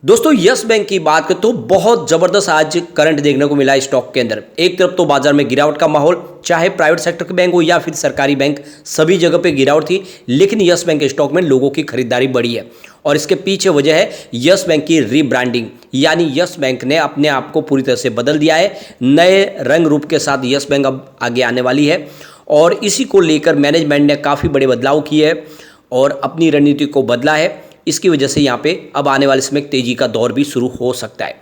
दोस्तों yes bank की बात करें तो बहुत जबरदस्त आज करंट देखने को मिला है स्टॉक के अंदर। एक तरफ तो बाजार में गिरावट का माहौल, चाहे प्राइवेट सेक्टर के बैंक हो या फिर सरकारी बैंक, सभी जगह पे गिरावट थी। लेकिन यस बैंक के स्टॉक में लोगों की खरीदारी बढ़ी है और इसके पीछे वजह है यस बैंक की रीब्रांडिंग। यानी यस बैंक ने अपने आप को पूरी तरह से बदल दिया है। नए रंग रूप के साथ यस बैंक अब आगे आने वाली है और इसी को लेकर मैनेजमेंट ने काफ़ी बड़े बदलाव किए हैं और अपनी रणनीति को बदला है। इसकी वजह से यहाँ पे अब आने वाले समय तेजी का दौर भी शुरू हो सकता है।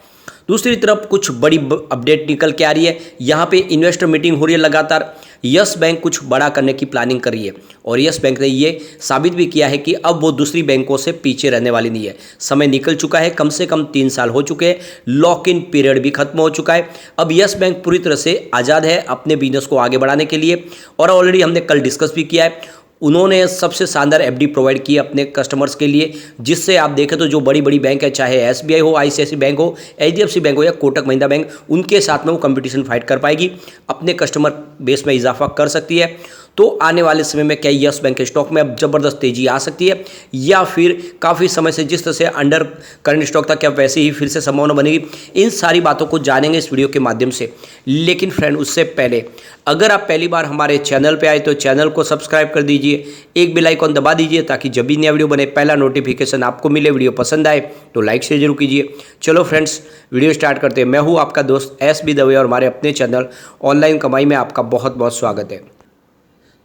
दूसरी तरफ कुछ बड़ी अपडेट निकल के आ रही है। यहाँ पे इन्वेस्टर मीटिंग हो रही है लगातार। यस बैंक कुछ बड़ा करने की प्लानिंग कर रही है और यस बैंक ने ये साबित भी किया है कि अब वो दूसरी बैंकों से पीछे रहने वाली नहीं है। समय निकल चुका है, कम से कम 3 साल हो चुके हैं, लॉक इन पीरियड भी खत्म हो चुका है। अब यस बैंक पूरी तरह से आज़ाद है अपने बिजनेस को आगे बढ़ाने के लिए और ऑलरेडी हमने कल डिस्कस भी किया है। उन्होंने सबसे शानदार एफडी प्रोवाइड की अपने कस्टमर्स के लिए, जिससे आप देखें तो जो बड़ी बड़ी बैंक है, चाहे एसबीआई हो, आईसीआईसीआई बैंक हो, एचडीएफसी बैंक हो या कोटक महिंद्रा बैंक, उनके साथ में वो कंपटीशन फाइट कर पाएगी, अपने कस्टमर बेस में इजाफा कर सकती है। तो आने वाले समय में क्या यस बैंक के स्टॉक में अब जबरदस्त तेजी आ सकती है या फिर काफ़ी समय से जिस तरह से अंडर करंट स्टॉक था क्या वैसे ही फिर से संभावना बनेगी, इन सारी बातों को जानेंगे इस वीडियो के माध्यम से। लेकिन फ्रेंड, उससे पहले अगर आप पहली बार हमारे चैनल पे आए तो चैनल को सब्सक्राइब कर दीजिए, एक बेल आइकॉन दबा दीजिए ताकि जब भी नया वीडियो बने पहला नोटिफिकेशन आपको मिले। वीडियो पसंद आए तो लाइक शेयर जरूर कीजिए। चलो फ्रेंड्स, वीडियो स्टार्ट करते हैं। मैं हूँ आपका दोस्त एस बी दवे और हमारे अपने चैनल ऑनलाइन कमाई में आपका बहुत बहुत स्वागत है।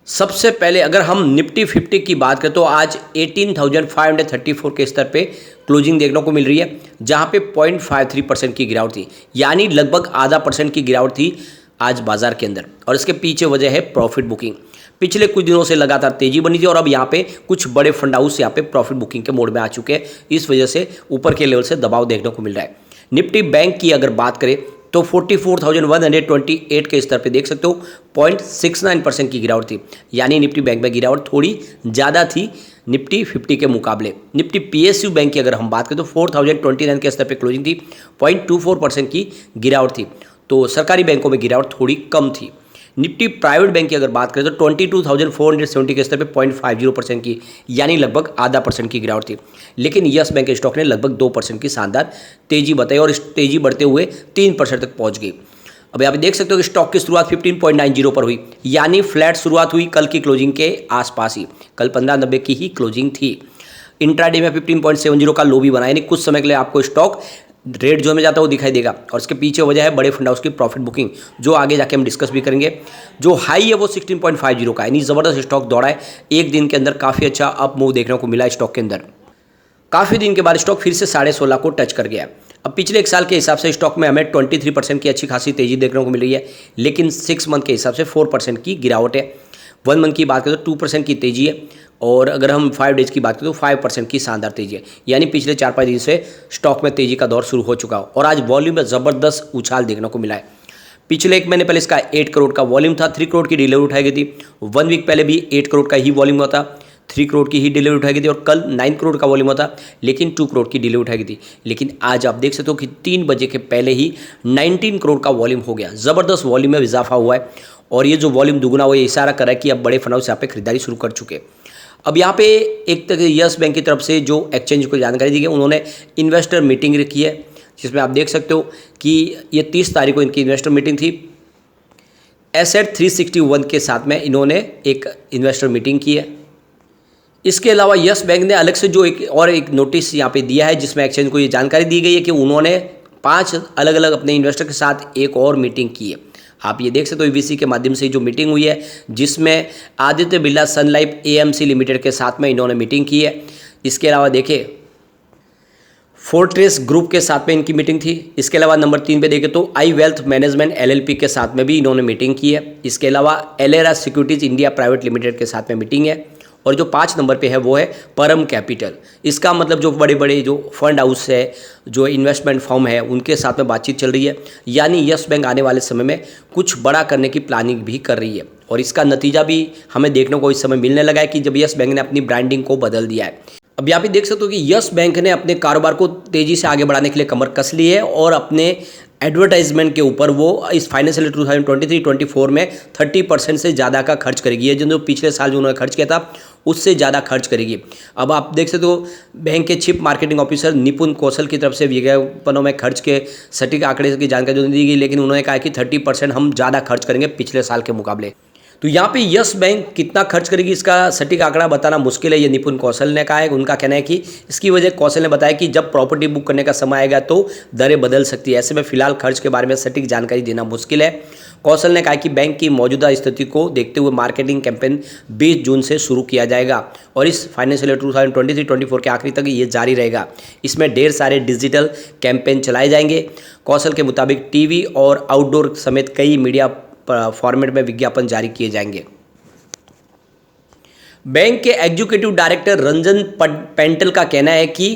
सबसे पहले अगर हम निफ्टी 50 की बात करें तो आज 18,534 के स्तर पे क्लोजिंग देखने को मिल रही है, जहां पे 0.53% की गिरावट थी, यानी लगभग आधा % की गिरावट थी आज बाजार के अंदर। और इसके पीछे वजह है प्रॉफिट बुकिंग। पिछले कुछ दिनों से लगातार तेजी बनी थी और अब यहाँ पे कुछ बड़े फंड हाउस यहाँ पे प्रॉफिट बुकिंग के मोड में आ चुके हैं। इस वजह से ऊपर के लेवल से दबाव देखने को मिल रहा है। निफ्टी बैंक की अगर बात करें तो 44,128 के स्तर पे देख सकते हो 0.69% की गिरावट थी, यानी निफ्टी बैंक में गिरावट थोड़ी ज़्यादा थी निफ्टी 50 के मुकाबले। निफ्टी पीएसयू बैंक की अगर हम बात करें तो 4,029 के स्तर पे क्लोजिंग थी, 0.24% की गिरावट थी। तो सरकारी बैंकों में गिरावट थोड़ी कम थी। निफ्टी प्राइवेट बैंक की अगर बात करें तो 22,470 के स्तर पे 0.50% की, यानी लगभग आधा % की गिरावट थी। लेकिन यस बैंक के स्टॉक ने लगभग 2% की शानदार तेजी बताई और इस तेजी बढ़ते हुए 3% तक पहुंच गई। अब यहाँ पे देख सकते हो कि स्टॉक की शुरुआत 15.90 पर हुई, यानी फ्लैट शुरुआत हुई कल की क्लोजिंग के आसपास ही। कल 1590 की ही क्लोजिंग थी। इंट्राडे में 15.70 का लो भी बना, यानी कुछ समय के लिए आपको स्टॉक रेड जोन में जाता हुआ दिखाई देगा। और इसके पीछे वजह है बड़े फंड हाउस की प्रॉफिट बुकिंग, जो आगे जाके हम डिस्कस भी करेंगे। जो हाई है वो 16.50 का, यानी ज़बरदस्त स्टॉक दौड़ा है। एक दिन के अंदर काफ़ी अच्छा अप मूव देखने को मिला है स्टॉक के अंदर। काफ़ी दिन के बाद स्टॉक फिर से 16.5 को टच कर गया है। अब पिछले एक साल के हिसाब से स्टॉक में हमें 23% की अच्छी खासी तेजी देखने को मिल रही है, लेकिन 6 मंथ के हिसाब से 4% की गिरावट है। 1 मंथ की बात करें तो 2% की तेजी है और अगर हम 5 डेज की बात करें तो 5% की शानदार तेजी है। यानी पिछले 4-5 दिन से स्टॉक में तेजी का दौर शुरू हो चुका है और आज वॉल्यूम में ज़बरदस्त उछाल देखने को मिला है। पिछले 1 महीने पहले इसका 8 करोड़ का वॉल्यूम था, 3 करोड़ की डिलीवरी उठाई गई थी। 1 वीक पहले भी 8 करोड़ का ही वॉल्यूम हुआ था, 3 करोड़ की ही डिलीवरी उठाई गई थी और कल 9 करोड़ का वॉल्यूम हुआ था, लेकिन 2 करोड़ की डिलीवरी उठाई गई थी। लेकिन आज आप देख सकते हो कि 3 बजे के पहले ही 19 करोड़ का वॉल्यूम हो गया। ज़बरदस्त वॉल्यूम में इजाफा हुआ है और ये जो वॉल्यूम दुगुना हुआ है, इशारा कर रहा है कि अब बड़े फंड हाउस यहाँ पे खरीदारी शुरू कर चुके हैं। अब यहाँ पे एक तक यस बैंक की तरफ से जो एक्सचेंज को जानकारी दी गई, उन्होंने इन्वेस्टर मीटिंग रखी है, जिसमें आप देख सकते हो कि ये 30 तारीख को इनकी इन्वेस्टर मीटिंग थी। एसेट 361 के साथ में इन्होंने एक इन्वेस्टर मीटिंग की है। इसके अलावा यस बैंक ने अलग से जो एक नोटिस यहाँ पे दिया है, जिसमें एक्सचेंज को ये जानकारी दी गई है कि उन्होंने 5 अलग अलग अपने इन्वेस्टर के साथ एक और मीटिंग की है। आप ये देख सकते हो ईवीसी के माध्यम से जो मीटिंग हुई है, जिसमें आदित्य बिरला सन लाइफ एएमसी लिमिटेड के साथ में इन्होंने मीटिंग की है। इसके अलावा देखिए फोर्ट्रेस ग्रुप के साथ में इनकी मीटिंग थी। इसके अलावा नंबर 3 पे देखें तो आई वेल्थ मैनेजमेंट एलएलपी के साथ में भी इन्होंने मीटिंग की है। इसके अलावा एलेरा सिक्योरिटीज इंडिया प्राइवेट लिमिटेड के साथ में मीटिंग है। और जो 5 नंबर पे है वो है परम कैपिटल। इसका मतलब जो बड़े बड़े जो फंड हाउस है, जो इन्वेस्टमेंट फर्म है, उनके साथ में बातचीत चल रही है। यानी यस बैंक आने वाले समय में कुछ बड़ा करने की प्लानिंग भी कर रही है और इसका नतीजा भी हमें देखने को इस समय मिलने लगा है कि जब यस बैंक ने अपनी ब्रांडिंग को बदल दिया है। अब यहाँ पे देख सकते हो कि यस बैंक ने अपने कारोबार को तेज़ी से आगे बढ़ाने के लिए कमर कस ली है और अपने एडवर्टाइजमेंट के ऊपर वो इस फाइनेंशियल ईयर 2023-24 में 30% से ज़्यादा का खर्च करेगी। ये जो पिछले साल जो उन्होंने खर्च किया था उससे ज़्यादा खर्च करेगी। अब आप देख सकते हो बैंक के चीफ मार्केटिंग ऑफिसर निपुण कौशल की तरफ से विज्ञापनों में खर्च के सटीक आंकड़े की जानकारी दी गई, लेकिन उन्होंने कहा कि 30% हम ज़्यादा खर्च करेंगे पिछले साल के मुकाबले। तो यहाँ पे यस बैंक कितना खर्च करेगी इसका सटीक आंकड़ा बताना मुश्किल है, ये निपुण कौशल ने कहा है। उनका कहना है कि इसकी वजह कौशल ने बताया कि जब प्रॉपर्टी बुक करने का समय आएगा तो दरें बदल सकती है, ऐसे में फिलहाल खर्च के बारे में सटीक जानकारी देना मुश्किल है। कौशल ने कहा कि बैंक की मौजूदा स्थिति को देखते हुए मार्केटिंग कैंपेन 20 जून से शुरू किया जाएगा और इस फाइनेंशियल ईयर 2023-24 के आखिरी तक ये जारी रहेगा। इसमें ढेर सारे डिजिटल कैंपेन चलाए जाएंगे। कौशल के मुताबिक टीवी और आउटडोर समेत कई मीडिया फॉर्मेट में विज्ञापन जारी किए जाएंगे। बैंक के एग्जीक्यूटिव डायरेक्टर रंजन पेंटल का कहना है कि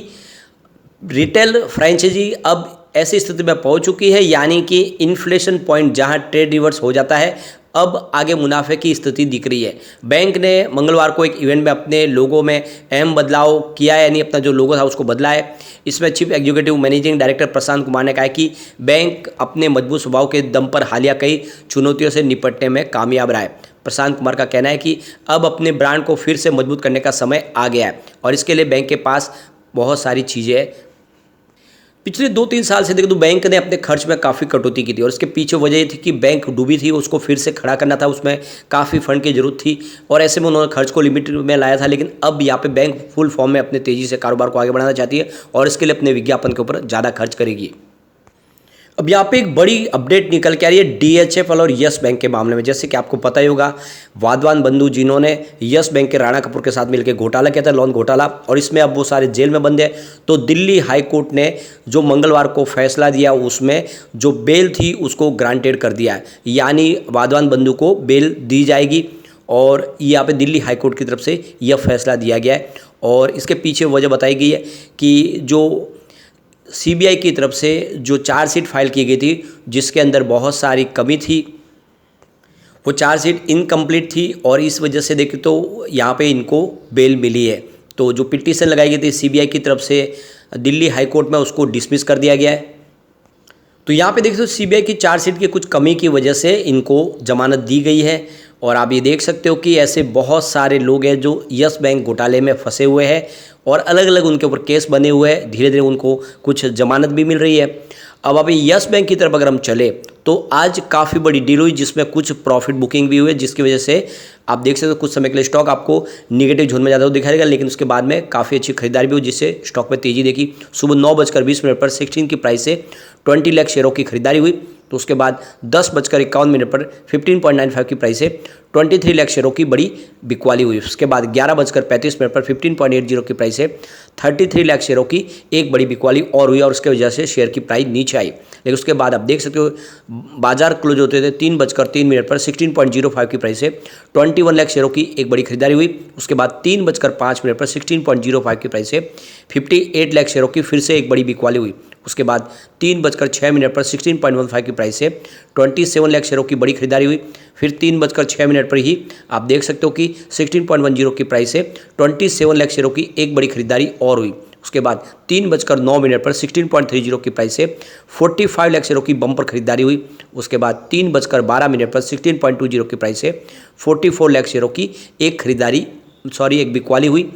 रिटेल फ्रेंचाइजी अब ऐसी स्थिति में पहुंच चुकी है, यानी कि इन्फ्लेशन पॉइंट जहां ट्रेड रिवर्स हो जाता है, अब आगे मुनाफे की स्थिति दिख रही है। बैंक ने मंगलवार को एक इवेंट में अपने लोगो में अहम बदलाव किया है, यानी अपना जो लोगो था उसको बदला है। इसमें chief executive managing director Prashant Kumar ने कहा कि बैंक अपने मजबूत स्वभाव के दम पर हालिया कई चुनौतियों से निपटने में कामयाब रहा है। प्रशांत कुमार का कहना है कि अब अपने ब्रांड को फिर से मजबूत करने का समय आ गया है और इसके लिए बैंक के पास बहुत सारी चीज़ें हैं। पिछले 2-3 साल से देखें तो बैंक ने अपने खर्च में काफ़ी कटौती की थी और इसके पीछे वजह ये थी कि बैंक डूबी थी, उसको फिर से खड़ा करना था, उसमें काफ़ी फंड की जरूरत थी और ऐसे में उन्होंने खर्च को लिमिट में लाया था। लेकिन अब यहाँ पे बैंक फुल फॉर्म में अपने तेज़ी से कारोबार को आगे बढ़ाना चाहती है और इसके लिए अपने विज्ञापन के ऊपर ज़्यादा खर्च करेगी। अब यहाँ पे एक बड़ी अपडेट निकल के आ रही है DHFL और यस बैंक के मामले में। जैसे कि आपको पता ही होगा, वाधवान बंधु जिन्होंने यस बैंक के राणा कपूर के साथ मिलकर घोटाला किया था, लोन घोटाला, और इसमें अब वो सारे जेल में बंद है। तो दिल्ली हाई कोर्ट ने जो मंगलवार को फैसला दिया उसमें जो बेल थी उसको ग्रांटेड कर दिया है, यानी वाधवान बंधु को बेल दी जाएगी और यहाँ पे दिल्ली हाई कोर्ट की तरफ से यह फैसला दिया गया है। और इसके पीछे वजह बताई गई है कि जो CBI की तरफ से जो चार्जशीट फाइल की गई थी जिसके अंदर बहुत सारी कमी थी, वो चार्जशीट इनकम्प्लीट थी और इस वजह से देखें तो यहाँ पे इनको बेल मिली है। तो जो पिटीशन लगाई गई थी CBI की तरफ से दिल्ली हाई कोर्ट में, उसको डिसमिस कर दिया गया है। तो यहाँ पे देखिए तो CBI की चार्जशीट की कुछ कमी की वजह से इनको जमानत दी गई है और आप ये देख सकते हो कि ऐसे बहुत सारे लोग हैं जो यस बैंक घोटाले में फंसे हुए हैं और अलग अलग उनके ऊपर केस बने हुए हैं। धीरे धीरे उनको कुछ जमानत भी मिल रही है। अब अभी यस बैंक की तरफ अगर हम चले तो आज काफ़ी बड़ी डील हुई जिसमें कुछ प्रॉफिट बुकिंग भी हुई है, जिसकी वजह से आप देख सकते हो कुछ समय के लिए स्टॉक आपको निगेटिव जोन में जाता हुआ दिखाई देगा, लेकिन उसके बाद में काफ़ी अच्छी खरीदारी भी हुई जिससे स्टॉक में तेजी देखी। सुबह 9:20 पर 16 की प्राइस से 20 लाख शेयरों की खरीदारी हुई। तो उसके बाद 10:51 पर 15.95 की प्राइस से 23 लाख शेयरों की बड़ी बिकवाली हुई। उसके बाद 11:35 पर 15.80 की प्राइस से 33 लाख शेयरों की एक बड़ी बिकवाली और हुई और उसके वजह से शेयर की प्राइस नीचे आई। लेकिन उसके बाद आप देख सकते हो बाजार क्लोज होते थे 3:03 पर 16.05 की प्राइस से 21 लाख शेयरों की एक बड़ी खरीदारी हुई। उसके बाद 3:05 पर 16.05 की प्राइस से 58 लाख शेयरों की फिर से एक बड़ी बिकवाली हुई। उसके बाद 3:06 पर 16.15 की प्राइस से 27 लाख शेयरों की बड़ी खरीदारी हुई। फिर 3:06 पर ही आप देख सकते हो कि 16.10 की प्राइस से 27 लाख शेयरों की एक बड़ी खरीदारी और हुई। उसके बाद 3:09 पर 16.30 की प्राइस से 45 लाख शेयरों की बम्पर खरीदारी हुई। उसके बाद 3:12 पर 16.20 की प्राइस से 44 लाख शेयरों की एक बिकवाली हुई।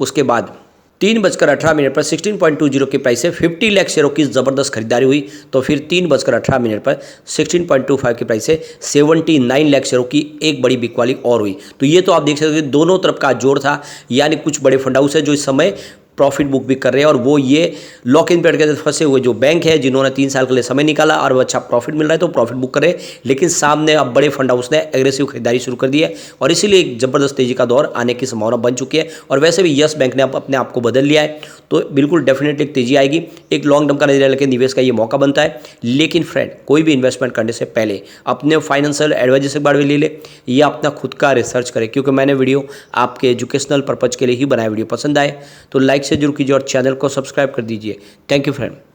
उसके बाद 3:18 पर 16.20 की प्राइस से 50 लाख शेयरों की ज़बरदस्त खरीदारी हुई। तो फिर 3:18 पर 16.25 की प्राइस से 79 लाख शेयरों की एक बड़ी बिकवाली और हुई। तो ये तो आप देख सकते हो दोनों तरफ का जोर था, यानी कुछ बड़े फंड हाउस है जो इस समय प्रॉफिट बुक भी कर रहे हैं और वो ये लॉक इन पीरियड के अंदर फंसे हुए जो बैंक है जिन्होंने 3 साल के लिए समय निकाला और वो अच्छा प्रॉफिट मिल रहा है तो प्रॉफिट बुक कर रहे हैं। लेकिन सामने अब बड़े फंड हाउस ने एग्रेसिव खरीदारी शुरू कर दी है और इसीलिए एक जबरदस्त तेजी का दौर आने की संभावना बन चुकी है। और वैसे भी यस बैंक ने अपने आप को बदल लिया है तो बिल्कुल डेफिनेटली एक तेजी आएगी। एक लॉन्ग टर्म का नजरिया लेकर निवेश का ये मौका बनता है। लेकिन फ्रेंड, कोई भी इन्वेस्टमेंट करने से पहले अपने फाइनेंशियल एडवाइजर से बारे में ले ले या अपना खुद का रिसर्च करें, क्योंकि मैंने वीडियो आपके एजुकेशनल पर्पज के लिए ही बनाया। वीडियो पसंद आए तो लाइक से जरूर कीजिए और चैनल को सब्सक्राइब कर दीजिए। Thank you friend.